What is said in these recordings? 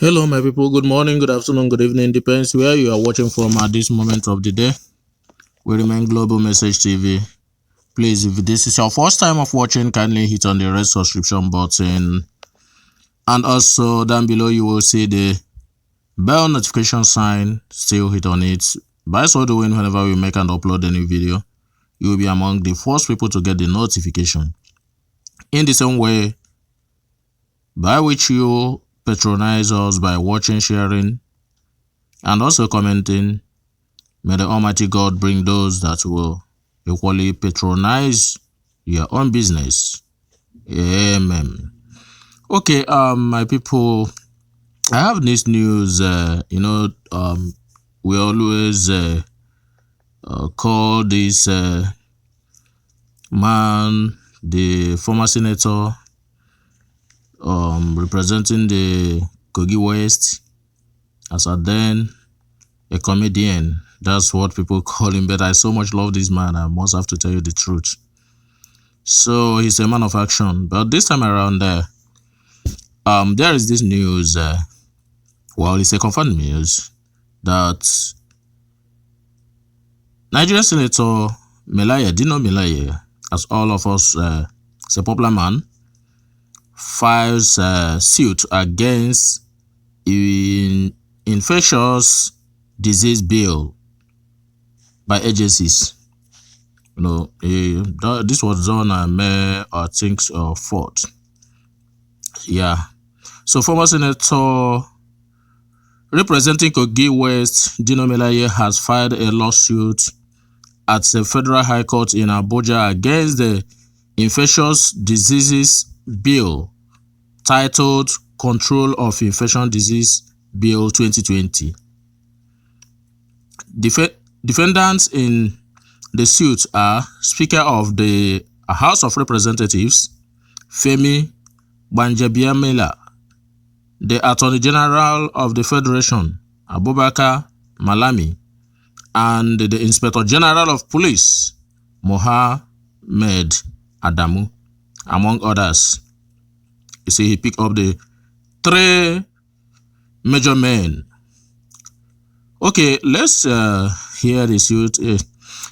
Hello, my people. Good morning, good afternoon, good evening. Depends where you are watching from at this moment of the day. We remain Global Message TV. Please, if this is your first time of watching, kindly hit on the red subscription button. And also down below, you will see the bell notification sign. Still hit on it. By so doing, whenever we make and upload a new video, you will be among the first people to get the notification. In the same way, by which you patronize us by watching, sharing, and also commenting, may the Almighty God bring those that will equally patronize your own business. Amen. Okay, my people, I have this news. We always call this man, the former senator, representing the Kogi West, as a then a comedian. That's what people call him, but I so much love this man, I must have to tell you the truth. So he's a man of action. But this time around, there is this news. It's a confirmed news that Nigerian Senator Melaye, Dino Melaye, as all of us, is a popular man, files a suit against infectious disease bill by agencies. This was done on May, I think, 4th. Yeah. So former Senator representing Kogi West, Dino Melaye, has filed a lawsuit at the Federal High Court in Abuja against the Infectious Diseases Bill, titled Control of Infectious Disease Bill 2020. Defendants in the suit are Speaker of the House of Representatives, Femi, Gbajabiamila, the Attorney General of the Federation, Abubakar, Malami, and the Inspector General of Police, Mohammed, Adamu, among others. You see, he picked up the three major men. Okay, let's hear the suit.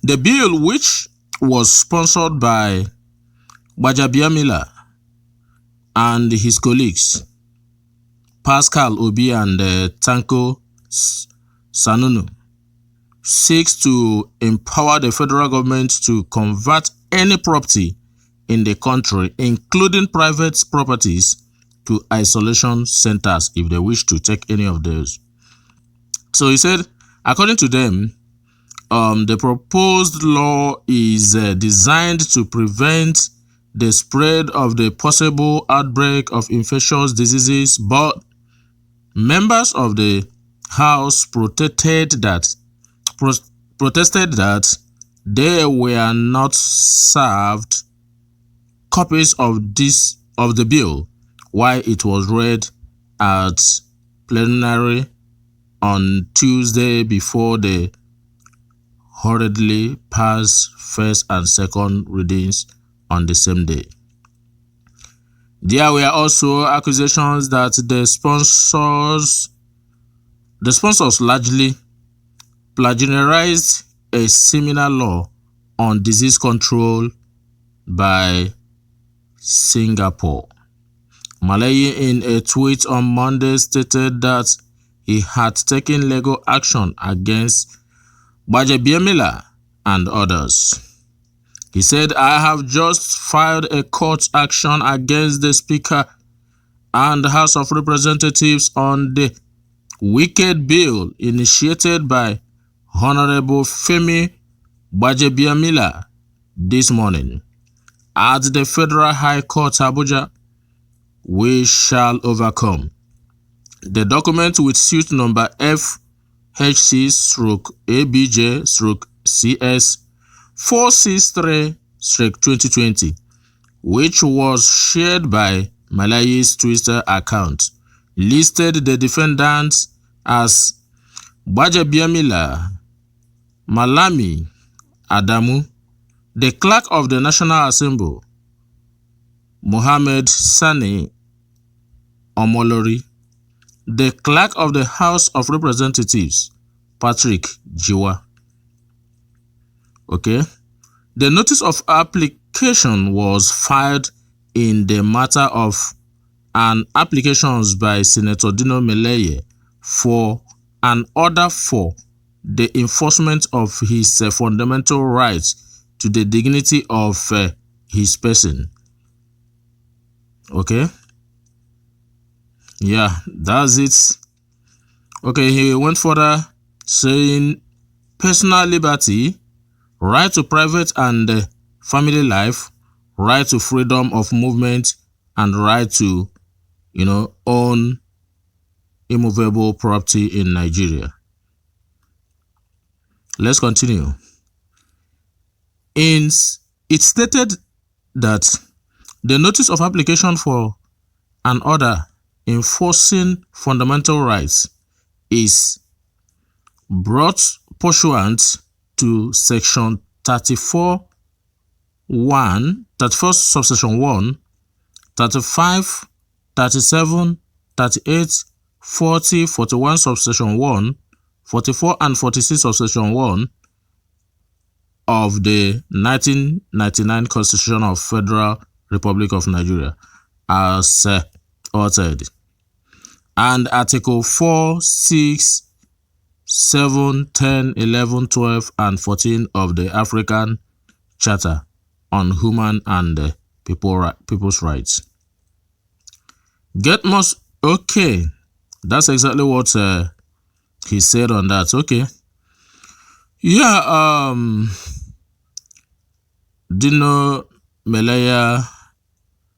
The bill, which was sponsored by Gbajabiamila and his colleagues, Pascal Obi and Tanko Sanunu, seeks to empower the federal government to convert any property in the country, including private properties, to isolation centers if they wish to take any of those. So he said, according to them, the proposed law is designed to prevent the spread of the possible outbreak of infectious diseases, but members of the House protested that they were not served copies of the bill while it was read at plenary on Tuesday before the hurriedly passed first and second readings on the same day. There were also accusations that the sponsors largely plagiarized a similar law on disease control by Singapore. Melaye, in a tweet on Monday, stated that he had taken legal action against Gbajabiamila and others. He said, I have just filed a court action against the Speaker and the House of Representatives on the wicked bill initiated by Honorable Femi Gbajabiamila this morning at the Federal High Court, Abuja. We shall overcome. The document with suit number FHC/ABJ/CS 463/2020, which was shared by Malayi's Twitter account, listed the defendants as Gbajabiamila, Malami, Adamu, the Clerk of the National Assembly, Mohammed Sani Omolori, the clerk of the House of Representatives, Patrick Jiwa. Okay. The notice of application was filed in the matter of an applications by Senator Dino Melaye for an order for the enforcement of his fundamental rights to the dignity of his person. Okay. Yeah, that's it. Okay, he went further saying personal liberty, right to private and family life, right to freedom of movement, and right to, own immovable property in Nigeria. Let's continue. It stated that the notice of application for an order enforcing fundamental rights is brought pursuant to section 34 subsection 1, 35, 37, 38, 40, 41 subsection 1, 44 and 46 subsection 1 of the 1999 Constitution of Federal Republic of Nigeria as altered, and Article 4, 6, 7, 10, 11, 12, and 14 of the African Charter on Human and People's Rights. Okay, that's exactly what he said on that. Okay. Yeah, Dino Melaye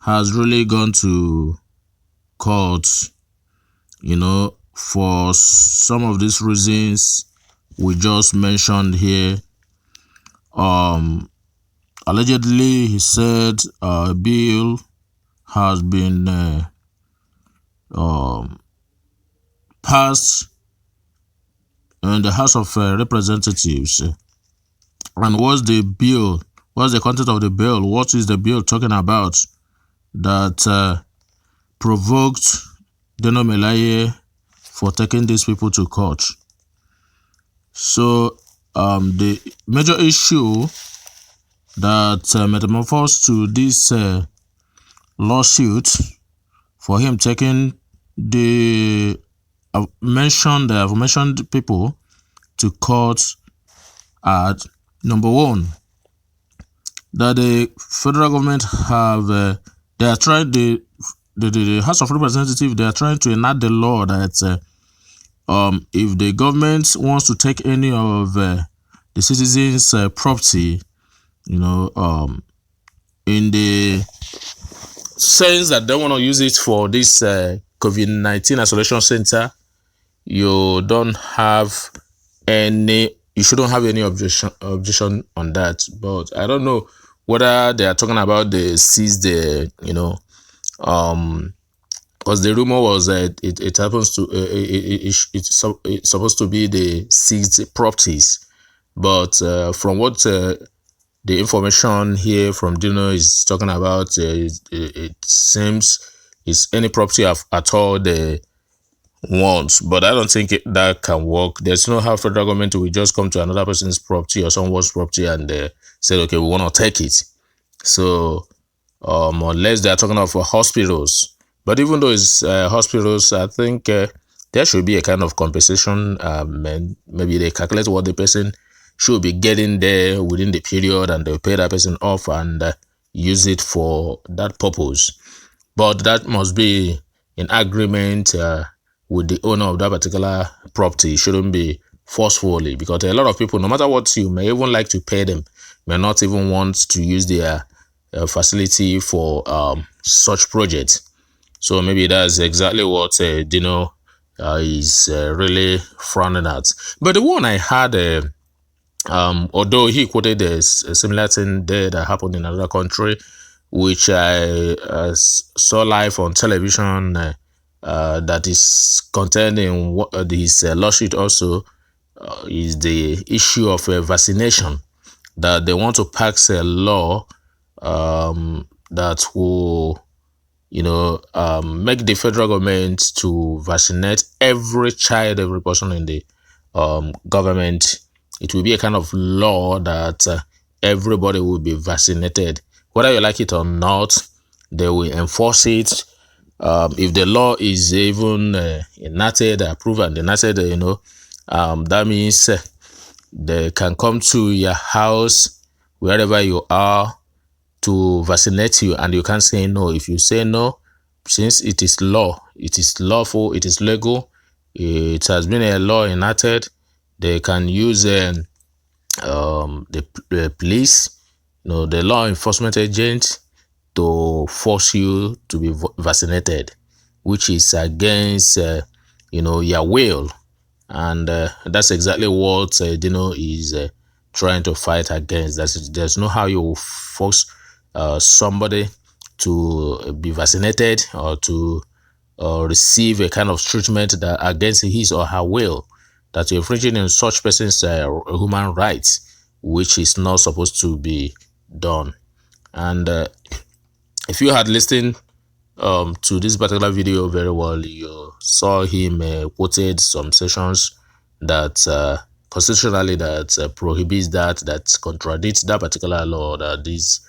has really gone to court, for some of these reasons we just mentioned here. Allegedly, he said a bill has been passed in the House of Representatives. And what's the bill? What's the content of the bill? What is the bill talking about that provoked Dino Melaye for taking these people to court? So the major issue that metamorphosed to this lawsuit for him taking the mentioned people to court at number one, that the federal government have they are trying the House of Representatives, they are trying to enact the law that if the government wants to take any of the citizens' property, in the sense that they want to use it for this COVID-19 isolation center, you shouldn't have any objection on that. But I don't know whether they are talking about the seized, because the rumor was that it happens to it's supposed to be the seized properties, but from what the information here from Dino is talking about, it seems it's any property at all they want. But I don't think that can work. There's no how federal government will just come to another person's property or someone's property and say, okay, we want to take it. So unless they are talking of hospitals. But even though it's hospitals, I think there should be a kind of compensation. Maybe they calculate what the person should be getting there within the period, and they'll pay that person off and use it for that purpose. But that must be in agreement with the owner of that particular property. It shouldn't be forcefully, because a lot of people, no matter what you may even like to pay them, may not even want to use their facility for such projects. So maybe that's exactly what Dino is really frowning at. But the one I had, although he quoted a similar thing there that happened in another country, which I saw live on television, that is contained in this lawsuit also, is the issue of vaccination, that they want to pass a law that will make the federal government to vaccinate every child, every person in the government. It will be a kind of law that everybody will be vaccinated, whether you like it or not. They will enforce it. If the law is even enacted, approved and enacted, that means they can come to your house, wherever you are, to vaccinate you, and you can't say no. If you say no, since it is law, it is lawful, it is legal, it has been a law enacted, they can use the police, the law enforcement agent, to force you to be vaccinated, which is against your will. And that's exactly what Dino is trying to fight against. There's no how you force somebody to be vaccinated or to receive a kind of treatment that against his or her will, that you're infringing in such person's human rights, which is not supposed to be done. And if you had listened to this particular video very well, you saw him quoted some sections that constitutionally that prohibits that contradicts that particular law that these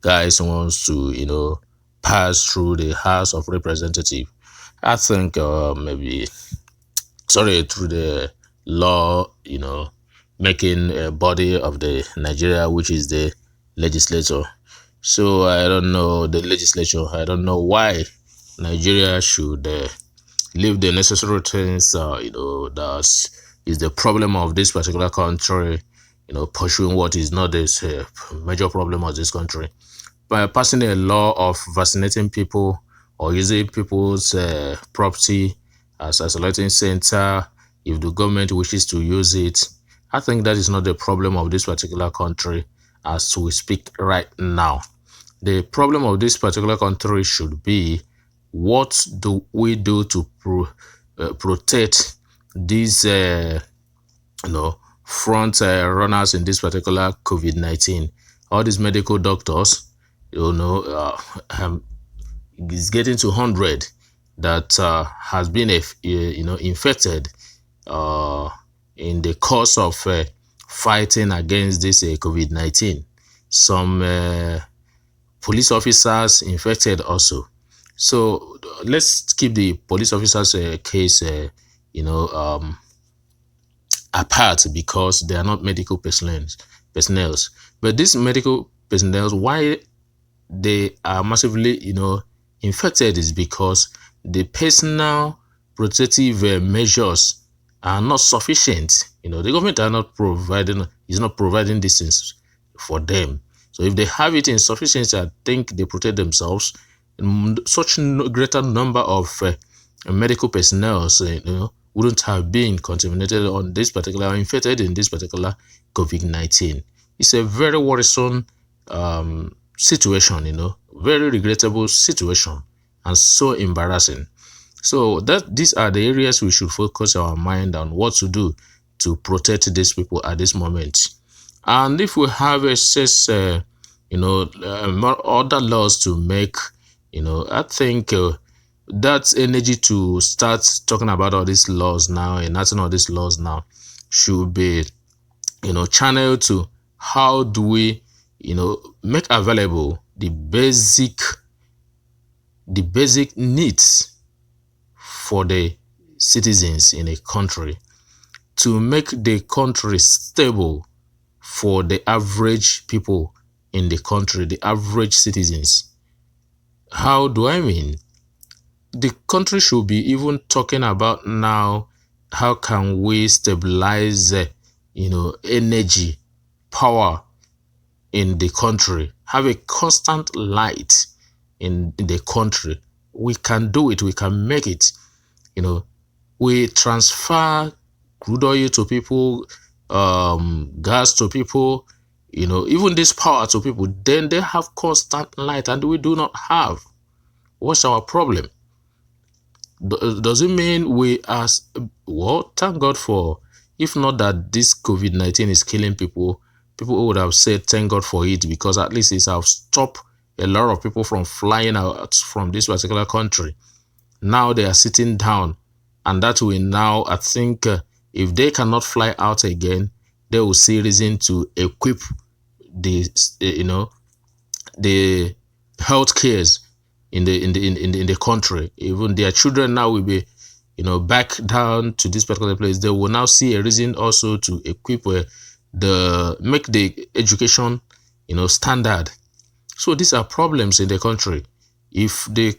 guys wants to pass through the House of Representatives. I think maybe through the law, making a body of the Nigeria, which is the legislature. So I don't know the legislature. I don't know why Nigeria should leave the necessary things. That is the problem of this particular country. Pursuing what is not this major problem of this country, by passing a law of vaccinating people or using people's property as a isolating center. If the government wishes to use it, I think that is not the problem of this particular country as we speak right now. The problem of this particular country should be, what do we do to protect these front runners in this particular COVID-19? All these medical doctors, is getting to 100 that has been infected in the course of fighting against this COVID-19. Some police officers infected also. So let's keep the police officers case apart, because they are not medical personnel. But these medical personnel, why they are massively infected, is because the personal protective measures are not sufficient. The government is not providing these things for them. So if they have it in sufficiency, I think they protect themselves. Such greater number of medical personnel wouldn't have been contaminated on this particular, infected in this particular COVID-19. It's a very worrisome situation, very regrettable situation, and so embarrassing. So these are the areas we should focus our mind on, what to do to protect these people at this moment. And if we have other laws to make, I think that energy to start talking about all these laws now, enacting all these laws now, should be, channeled to how do we, make available the basic needs for the citizens in a country, to make the country stable for the average people in the country, the average citizens. How do I mean? The country should be even talking about now, how can we stabilize, energy, power in the country, have a constant light in the country. We can do it. We can make it. We transfer crude oil to people, gas to people, even this power to people. Then they have constant light, and we do not have. What's our problem? Does it mean we are, thank God for, if not that this COVID-19 is killing people, people would have said thank God for it, because at least it has stopped a lot of people from flying out from this particular country. Now they are sitting down, and that will now, I think, if they cannot fly out again, they will see reason to equip the, the health cares in the country. Even their children now will be, back down to this particular place. They will now see a reason also to equip make the education, standard. So these are problems in the country. If the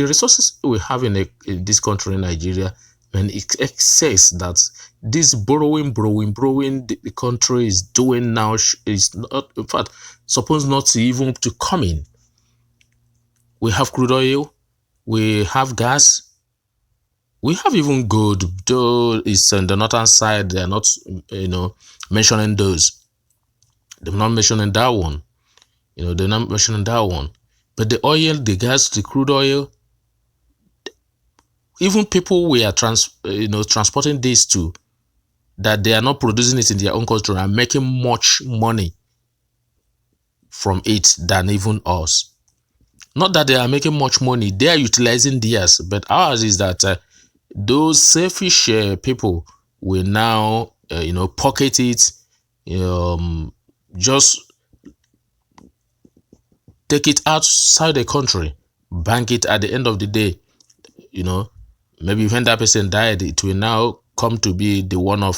resources we have in this country, in Nigeria, when it excess that this borrowing the country is doing now is not, in fact, supposed not to even to come in. We have crude oil, we have gas, we have even gold, though it's on the northern side. They are not, mentioning those. They're not mentioning that one. They're not mentioning that one. But the oil, the gas, the crude oil, even people we are transporting this to, that they are not producing it in their own country and making much money from it than even us. Not that they are making much money, they are utilizing theirs, but ours is that those selfish people will now, pocket it, just take it outside the country, bank it. At the end of the day, maybe when that person died, it will now come to be the one of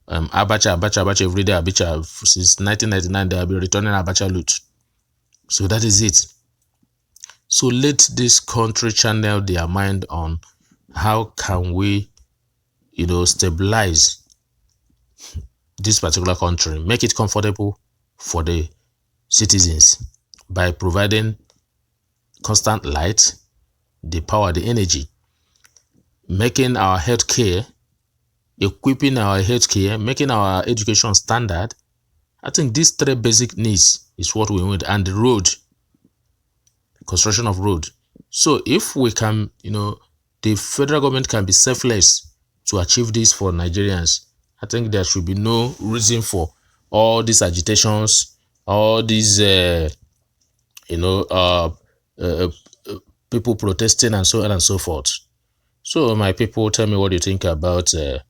Abacha every day. Abacha, since 1999, they have been returning Abacha loot. So that is it. So let this country channel their mind on how can we, stabilize this particular country, make it comfortable for the citizens by providing constant light, the power, the energy, making our healthcare, equipping our healthcare, making our education standard. I think these three basic needs is what we want, and the road, construction of road. So if we can, the federal government can be selfless to achieve this for Nigerians, I think there should be no reason for all these agitations, all these, people protesting and so on and so forth. So my people, tell me what you think about the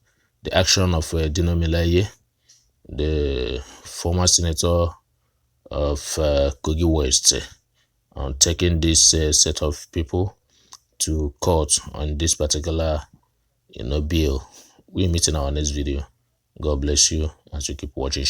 action of Dino Melaye, the former senator of Kogi West, on taking this set of people to court on this particular, bill. We meet in our next video. God bless you as you keep watching.